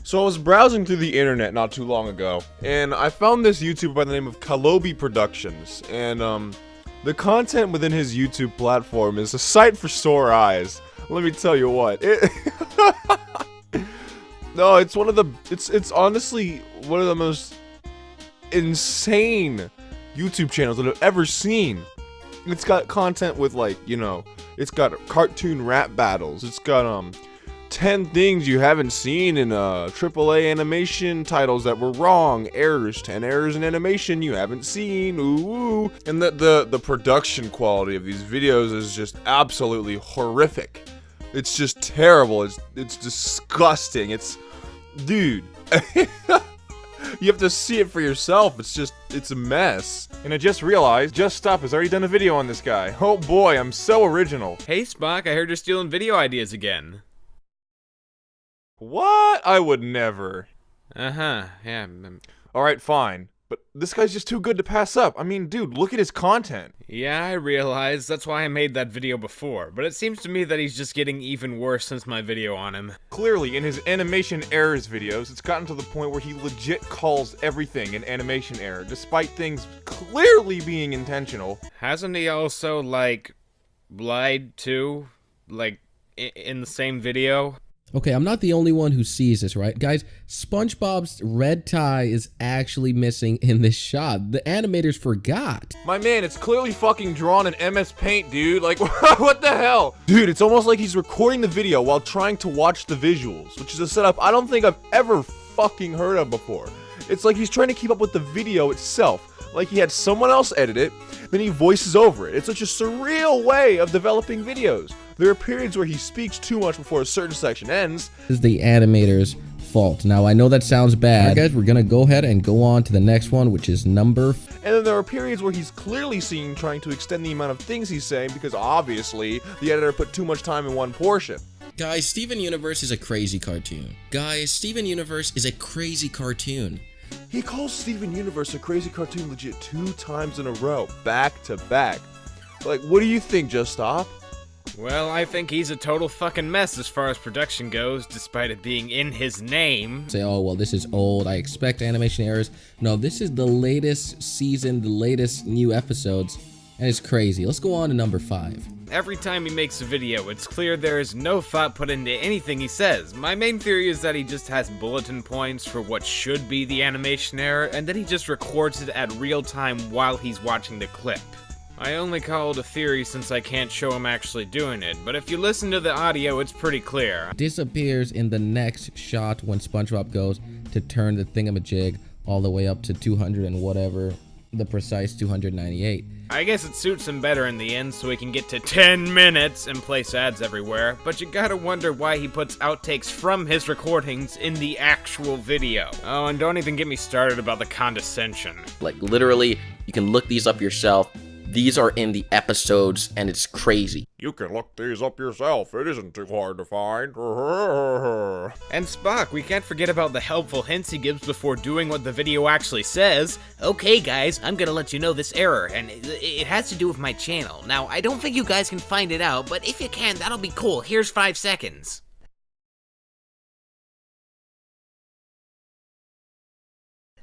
So I was browsing through the internet not too long ago, and I found this YouTuber by the name of Calobi Productions, and the content within his YouTube platform is a sight for sore eyes. Let me tell you what. No, it's honestly one of the most insane YouTube channels that I've ever seen. It's got content with, like, you know, it's got cartoon rap battles. It's got 10 things you haven't seen in AAA animation titles that were wrong. Errors, 10 errors in animation you haven't seen. Ooh. And the production quality of these videos is just absolutely horrific. It's just terrible. It's disgusting. Dude. You have to see it for yourself. It's a mess. And I just realized, Just Stop has already done a video on this guy. Oh boy, I'm so original. Hey Spock, I heard you're stealing video ideas again. What? I would never. Yeah. Alright, fine. But this guy's just too good to pass up. I mean, dude, look at his content. Yeah, I realize. That's why I made that video before. But it seems to me that he's just getting even worse since my video on him. Clearly, in his animation errors videos, it's gotten to the point where he legit calls everything an animation error, despite things clearly being intentional. Hasn't he also, like, lied too? Like, in the same video? Okay, I'm not the only one who sees this, right? Guys, SpongeBob's red tie is actually missing in this shot. The animators forgot. My man, it's clearly fucking drawn in MS Paint, dude. Like, what the hell? Dude, it's almost like he's recording the video while trying to watch the visuals, which is a setup I don't think I've ever fucking heard of before. It's like he's trying to keep up with the video itself. Like he had someone else edit it, then he voices over it. It's such a surreal way of developing videos. There are periods where he speaks too much before a certain section ends. This is the animator's fault. Now, I know that sounds bad. Right, guys, we're gonna go ahead and go on to the next one, which is number... And then there are periods where he's clearly seen trying to extend the amount of things he's saying because obviously the editor put too much time in one portion. Guys, Steven Universe is a crazy cartoon. He calls Steven Universe a crazy cartoon legit 2 times in a row, back to back. Like, what do you think, Just Stop? Well, I think he's a total fucking mess as far as production goes, despite it being in his name. Say, oh, well, this is old, I expect animation errors. No, this is the latest season, the latest new episodes, and it's crazy. Let's go on to number 5. Every time he makes a video, it's clear there is no thought put into anything he says. My main theory is that he just has bulletin points for what should be the animation error, and then he just records it at real time while he's watching the clip. I only call it a theory since I can't show him actually doing it, but if you listen to the audio, it's pretty clear. Disappears in the next shot when SpongeBob goes to turn the thingamajig all the way up to 200 and whatever, the precise 298. I guess it suits him better in the end so he can get to 10 minutes and place ads everywhere, but you gotta wonder why he puts outtakes from his recordings in the actual video. Oh, and don't even get me started about the condescension. Like, literally, you can look these up yourself. These are in the episodes, and it's crazy. You can look these up yourself. It isn't too hard to find. And Spock, we can't forget about the helpful hints he gives before doing what the video actually says. Okay guys, I'm gonna let you know this error, and it has to do with my channel. Now, I don't think you guys can find it out, but if you can, that'll be cool. Here's 5 seconds.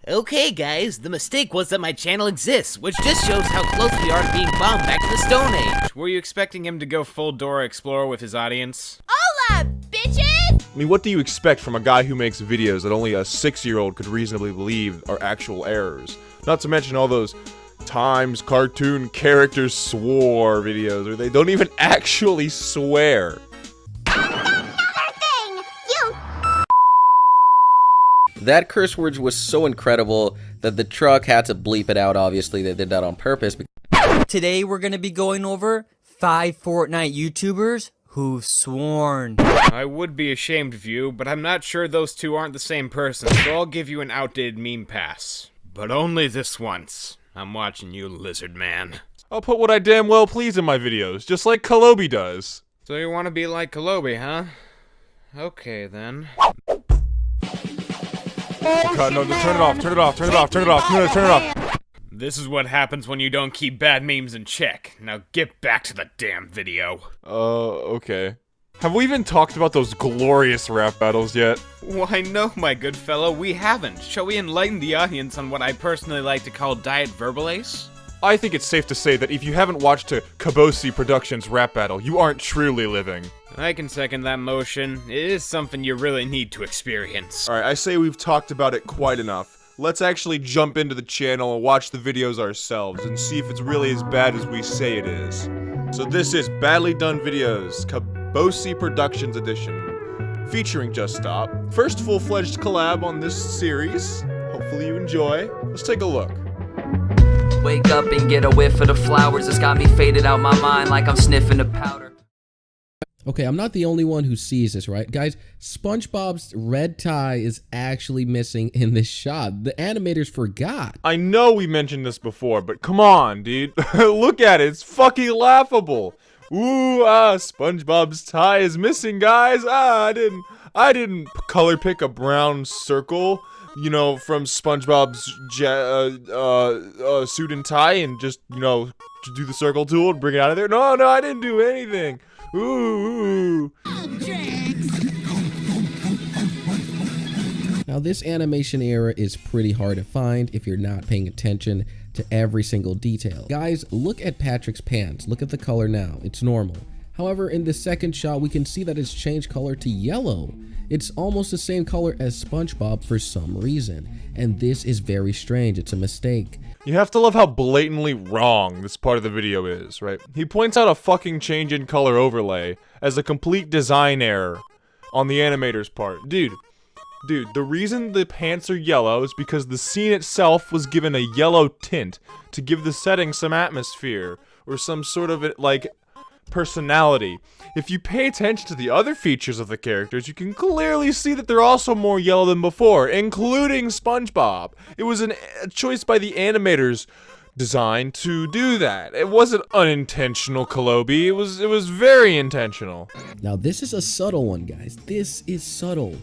Okay guys, the mistake was that my channel exists, which just shows how close we are to being bombed back to the Stone Age. Were you expecting him to go full Dora Explorer with his audience? Hola, bitches! I mean, what do you expect from a guy who makes videos that only a 6-year-old could reasonably believe are actual errors? Not to mention all those times cartoon characters swore videos, or they don't even actually swear. That curse word was so incredible that the truck had to bleep it out. Obviously, they did that on purpose. Today we're going to be going over 5 Fortnite YouTubers who've sworn. I would be ashamed of you, but I'm not sure those two aren't the same person, so I'll give you an outdated meme pass. But only this once. I'm watching you, lizard man. I'll put what I damn well please in my videos, just like Calobi does. So you want to be like Calobi, huh? Okay, then. God, no, turn it off, turn it off, turn it off, turn it off, turn it off. This is what happens when you don't keep bad memes in check. Now get back to the damn video. Okay. Have we even talked about those glorious rap battles yet? Why no, my good fellow, we haven't. Shall we enlighten the audience on what I personally like to call Diet Verbal Ace? I think it's safe to say that if you haven't watched a Calobi Productions rap battle, you aren't truly living. I can second that motion. It is something you really need to experience. Alright, I say we've talked about it quite enough. Let's actually jump into the channel and watch the videos ourselves and see if it's really as bad as we say it is. So this is Badly Done Videos, Calobi Productions Edition, featuring Just Stop. First full-fledged collab on this series. Hopefully you enjoy. Let's take a look. Wake up and get a whiff of the flowers. It's got me faded out my mind like I'm sniffing the powder. Okay, I'm not the only one who sees this, right? Guys, SpongeBob's red tie is actually missing in this shot. The animators forgot. I know we mentioned this before, but come on, dude. Look at it. It's fucking laughable. Ooh, SpongeBob's tie is missing, guys. I didn't color pick a brown circle, you know, from SpongeBob's suit and tie and just, you know, do the circle tool and bring it out of there. No, I didn't do anything. Ooh. Now, this animation error is pretty hard to find if you're not paying attention to every single detail. Guys, look at Patrick's pants. Look at the color now. It's normal. However, in the second shot, we can see that it's changed color to yellow. It's almost the same color as SpongeBob for some reason, and this is very strange. It's a mistake. You have to love how blatantly wrong this part of the video is, right? He points out a fucking change in color overlay as a complete design error on the animator's part. Dude, the reason the pants are yellow is because the scene itself was given a yellow tint to give the setting some atmosphere or some sort of, like, personality. If you pay attention to the other features of the characters, you can clearly see that they're also more yellow than before, including SpongeBob. It was a choice by the animators designed to do that. It wasn't unintentional, Calobi. It was very intentional. Now, this is a subtle one, guys. This is subtle.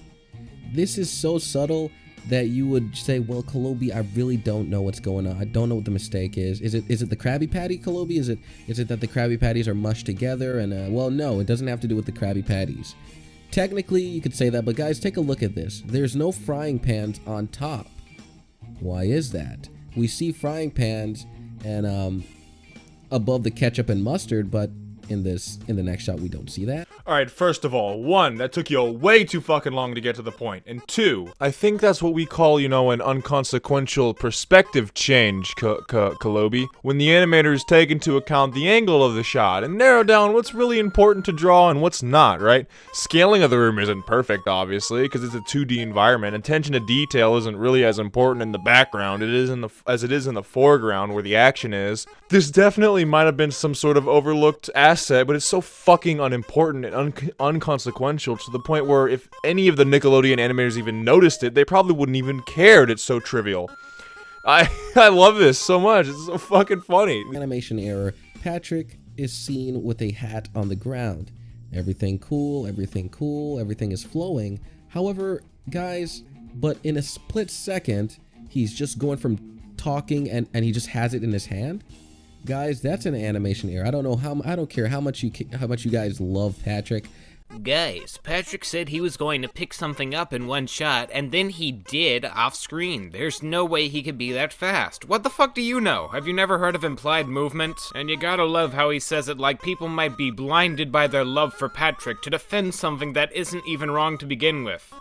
This is so subtle that you would say, well, Calobi, I really don't know what's going on. I don't know what the mistake is. Is it the Krabby Patty, Calobi? Is it that the Krabby Patties are mushed together? And well, no, it doesn't have to do with the Krabby Patties. Technically, you could say that, but guys, take a look at this. There's no frying pans on top. Why is that? We see frying pans and above the ketchup and mustard, but in the next shot we don't see that. Alright, first of all, 1, that took you way too fucking long to get to the point. And 2, I think that's what we call, you know, an unconsequential perspective change, Calobi. When the animators take into account the angle of the shot and narrow down what's really important to draw and what's not, right? Scaling of the room isn't perfect, obviously, because it's a 2D environment. Attention to detail isn't really as important in the background as it is in the foreground where the action is. This definitely might have been some sort of overlooked asset, but it's so fucking unimportant and unconsequential to the point where if any of the Nickelodeon animators even noticed it, they probably wouldn't even care. It's so trivial. I love this so much. It's so fucking funny. Animation error. Patrick is seen with a hat on the ground. Everything cool, everything is flowing. However, guys, but in a split second, he's just going from talking and he just has it in his hand. Guys, that's an animation error. I don't care how much you guys love Patrick. Guys, Patrick said he was going to pick something up in one shot, and then he did off screen. There's no way he could be that fast. What the fuck do you know? Have you never heard of implied movement? And you gotta love how he says it like people might be blinded by their love for Patrick to defend something that isn't even wrong to begin with.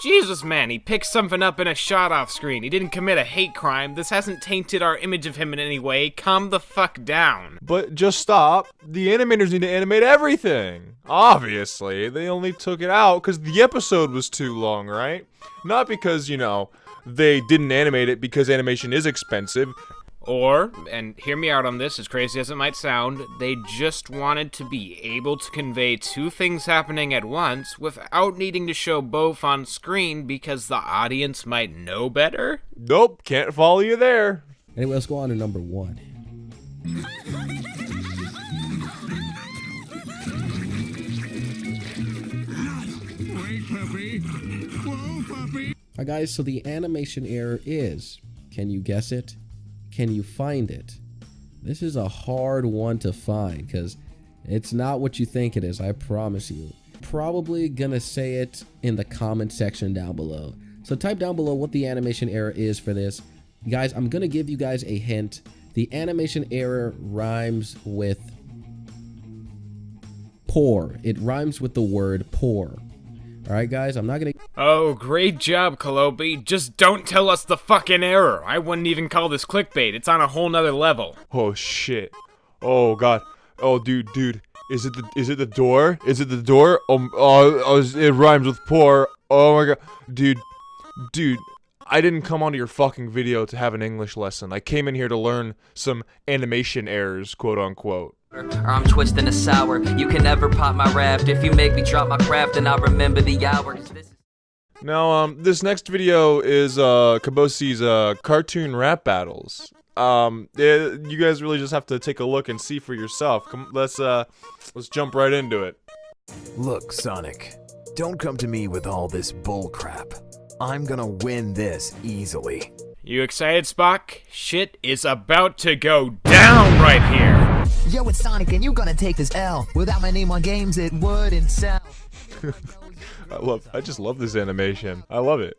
Jesus, man, he picked something up in a shot off screen. He didn't commit a hate crime. This hasn't tainted our image of him in any way. Calm the fuck down. But just stop. The animators need to animate everything. Obviously, they only took it out because the episode was too long, right? Not because, you know, they didn't animate it because animation is expensive. Or, and hear me out on this, as crazy as it might sound, they just wanted to be able to convey two things happening at once without needing to show both on screen because the audience might know better? Nope, can't follow you there. Anyway, let's go on to number 1. Alright guys, so the animation error is, can you guess it? Can you find it? This is a hard one to find because it's not what you think it is, I promise you. probably gonna say it in the comment section down below. So type down below what the animation error is for this. Guys, I'm gonna give you guys a hint. The animation error rhymes with poor. It rhymes with the word poor. Alright guys, I'm not gonna... Oh, great job, Calobi. Just don't tell us the fucking error. I wouldn't even call this clickbait. It's on a whole nother level. Oh shit. Oh god. Oh dude. Is it the door? Is it the door? It rhymes with poor. Oh my god. Dude. I didn't come onto your fucking video to have an English lesson. I came in here to learn some animation errors, quote unquote. Or I'm twisting a sour. You can never pop my raft. If you make me drop my craft, then I'll remember the hour. 'Cause this is... Now, this next video is Kabosi's cartoon rap battles. You guys really just have to take a look and see for yourself. Let's jump right into it. Look, Sonic, don't come to me with all this bull crap. I'm gonna win this easily. You excited, Spock? Shit is about to go down right here. Yo, it's Sonic, and you gonna take this L. Without my name on games, it wouldn't sell. I just love this animation. I love it.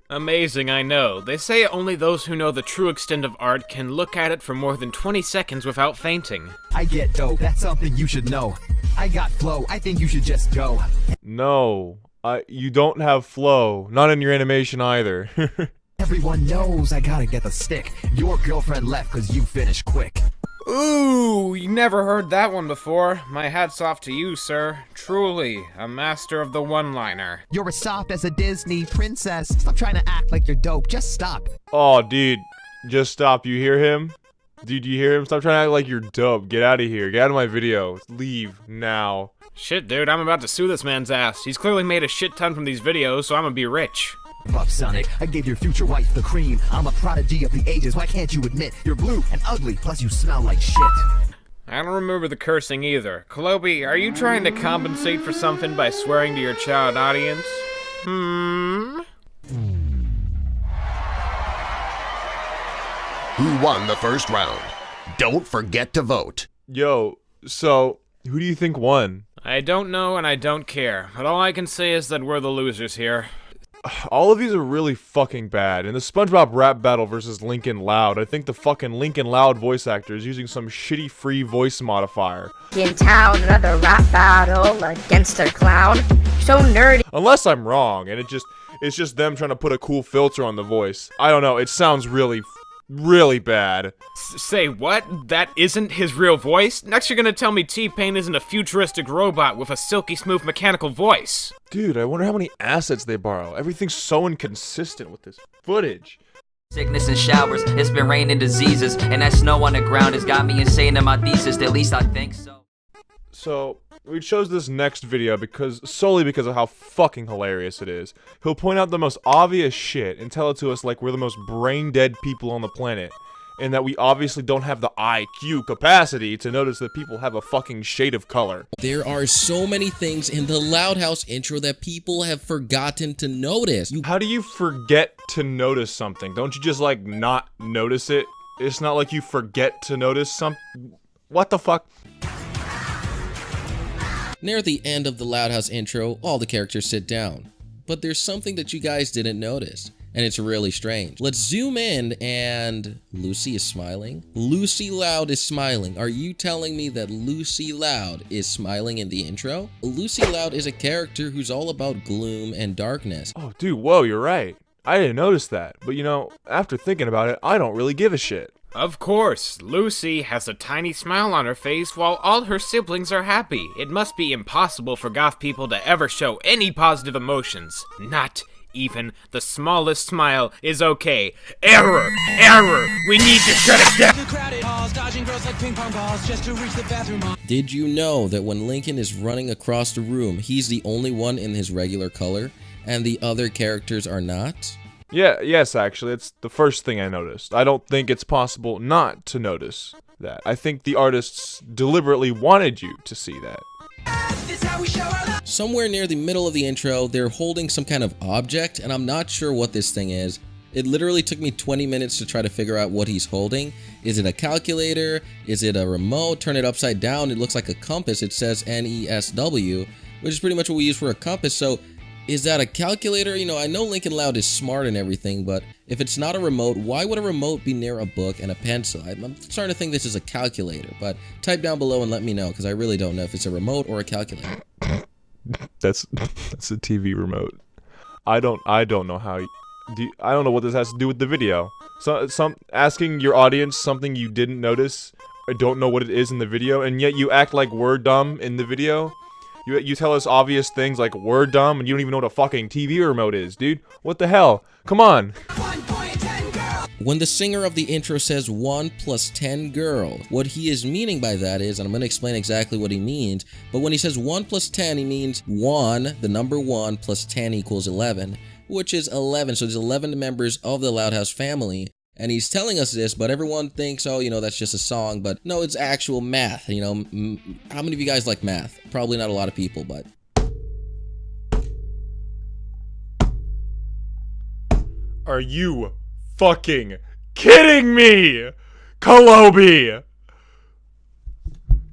Amazing, I know. They say only those who know the true extent of art can look at it for more than 20 seconds without fainting. I get dope, that's something you should know. I got flow, I think you should just go. No, you don't have flow. Not in your animation either. Everyone knows I gotta get the stick. Your girlfriend left cause you finished quick. Ooh, you never heard that one before. My hat's off to you, sir. Truly, a master of the one-liner. You're as soft as a Disney princess. Stop trying to act like you're dope, just stop. Oh, dude, just stop. You hear him? Dude, you hear him? Stop trying to act like you're dope. Get out of here. Get out of my video. Leave now. Shit, dude, I'm about to sue this man's ass. He's clearly made a shit ton from these videos, so I'm gonna be rich. Fuck Sonic, I gave your future wife the cream. I'm a prodigy of the ages, why can't you admit you're blue and ugly, plus you smell like shit. I don't remember the cursing either. Calobi, are you trying to compensate for something by swearing to your child audience? Who won the first round? Don't forget to vote. Yo, so, who do you think won? I don't know and I don't care, but all I can say is that we're the losers here. All of these are really fucking bad. In the SpongeBob rap battle versus Lincoln Loud, I think the fucking Lincoln Loud voice actor is using some shitty free voice modifier. In town, another rap battle against a clown. So nerdy. Unless I'm wrong, and it's just them trying to put a cool filter on the voice. I don't know, it sounds really bad. Say what? That isn't his real voice? Next you're gonna tell me T-Pain isn't a futuristic robot with a silky smooth mechanical voice. Dude, I wonder how many assets they borrow. Everything's so inconsistent with this footage. Sickness and showers, it's been raining diseases, and that snow on the ground has got me insane in my thesis, at least I think so. So, we chose this next video solely because of how fucking hilarious it is. He'll point out the most obvious shit and tell it to us like we're the most brain-dead people on the planet, and that we obviously don't have the IQ capacity to notice that people have a fucking shade of color. There are so many things in the Loud House intro that people have forgotten to notice. How do you forget to notice something? Don't you just, like, not notice it? It's not like you forget to notice something. What the fuck? Near the end of the Loud House intro, all the characters sit down. But there's something that you guys didn't notice, and it's really strange. Let's zoom in, and Lucy is smiling. Lucy Loud is smiling. Are you telling me that Lucy Loud is smiling in the intro? Lucy Loud is a character who's all about gloom and darkness. Oh, dude, whoa, you're right. I didn't notice that, but you know, after thinking about it, I don't really give a shit. Of course, Lucy has a tiny smile on her face while all her siblings are happy. It must be impossible for goth people to ever show any positive emotions. Not even the smallest smile is okay. Error! Error! We need to shut it down! Did you know that when Lincoln is running across the room, he's the only one in his regular color, and the other characters are not? Yes, actually, it's the first thing I noticed. I don't think it's possible not to notice that. I think the artists deliberately wanted you to see that. Somewhere near the middle of the intro, they're holding some kind of object, and I'm not sure what this thing is. It literally took me 20 minutes to try to figure out what he's holding. Is it a calculator? Is it a remote? Turn it upside down. It looks like a compass. It says NESW, which is pretty much what we use for a compass. So is that a calculator? You know, I know Lincoln Loud is smart and everything, but if it's not a remote, why would a remote be near a book and a pencil? I'm starting to think this is a calculator, but type down below and let me know, because I really don't know if it's a remote or a calculator. That's a TV remote. I don't know how. I don't know what this has to do with the video. So, asking your audience something you didn't notice or don't know what it is in the video, and yet you act like we're dumb in the video. You tell us obvious things like we're dumb, and you don't even know what a fucking TV remote is, dude. What the hell? Come on. When the singer of the intro says 1 + 10 girl, what he is meaning by that is, and I'm going to explain exactly what he means, but when he says 1 + 10, he means 1, the number 1, + 10 = 11, which is 11. So there's 11 members of the Loud House family. And he's telling us this, but everyone thinks, oh, you know, that's just a song. But no, it's actual math. You know, how many of you guys like math? Probably not a lot of people, but. Are you fucking kidding me? Calobi!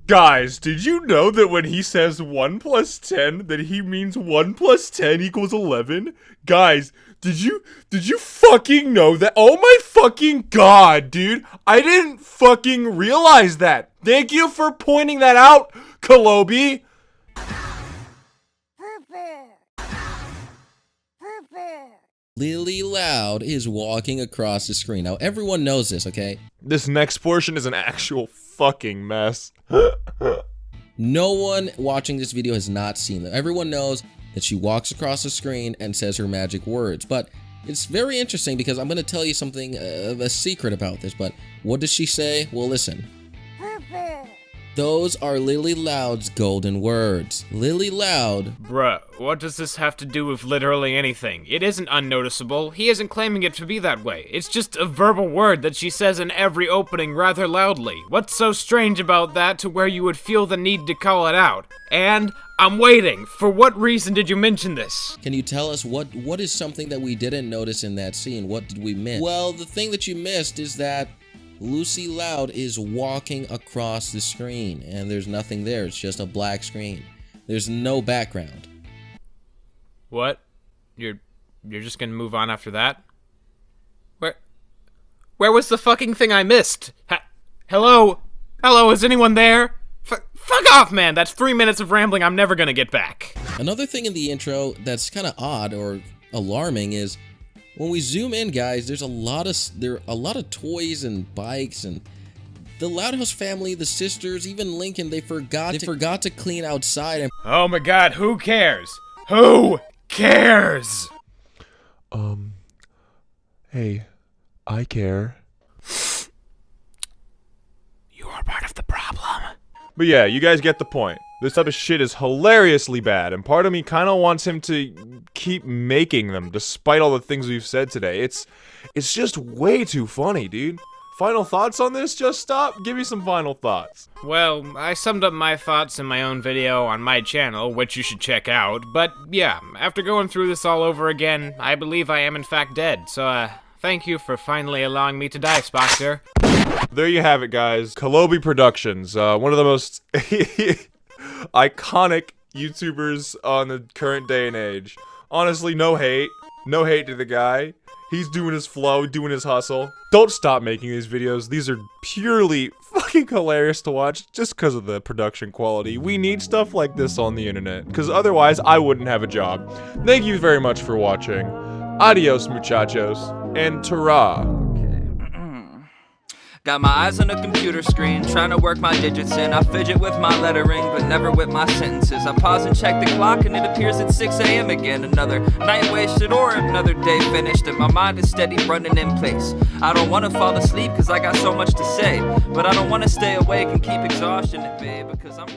Guys, did you know that when he says 1 + 10, that he means 1 + 10 = 11? Guys, did you fucking know that? Oh my fucking god, dude. I didn't fucking realize that. Thank you for pointing that out, Calobi. Lily Loud is walking across the screen. Now, everyone knows this, okay? This next portion is an actual fucking mess. No one watching this video has not seen that. Everyone knows that she walks across the screen and says her magic words. But it's very interesting because I'm going to tell you something of a secret about this. But what does she say? Well, listen. Those are Lily Loud's golden words. Lily Loud. Bruh, what does this have to do with literally anything? It isn't unnoticeable. He isn't claiming it to be that way. It's just a verbal word that she says in every opening rather loudly. What's so strange about that to where you would feel the need to call it out? And I'm waiting. For what reason did you mention this? Can you tell us what is something that we didn't notice in that scene? What did we miss? Well, the thing that you missed is that Lucy Loud is walking across the screen, and there's nothing there. It's just a black screen. There's no background. What? You're just gonna move on after that? Where was the fucking thing I missed? Hello? Hello, is anyone there? Fuck off, man! That's 3 minutes of rambling I'm never gonna get back. Another thing in the intro that's kind of odd or alarming is when we zoom in, guys, there are a lot of toys and bikes, and the Loud House family, the sisters, even Lincoln, they forgot to clean outside. And oh my god, who cares? Who cares? Hey, I care. You are part of the problem. But yeah, you guys get the point. This type of shit is hilariously bad, and part of me kind of wants him to keep making them, despite all the things we've said today. It's just way too funny, dude. Final thoughts on this? Just stop? Give me some final thoughts. Well, I summed up my thoughts in my own video on my channel, which you should check out, but yeah, after going through this all over again, I believe I am in fact dead, so thank you for finally allowing me to die, Spoctor. There you have it, guys. Calobi Productions, one of the most iconic YouTubers on the current day and age. Honestly, no hate to the guy. He's doing his flow, doing his hustle. Don't stop making these videos. These are purely fucking hilarious to watch just because of the production quality. We need stuff like this on the internet, because otherwise I wouldn't have a job. Thank you very much for watching. Adios, muchachos, and ta-ra. Got my eyes on a computer screen, trying to work my digits in. I fidget with my lettering, but never with my sentences. I pause and check the clock, and it appears it's 6 a.m. again. Another night wasted or another day finished, and my mind is steady running in place. I don't want to fall asleep, cause I got so much to say, but I don't want to stay awake and keep exhaustion at bay, because I'm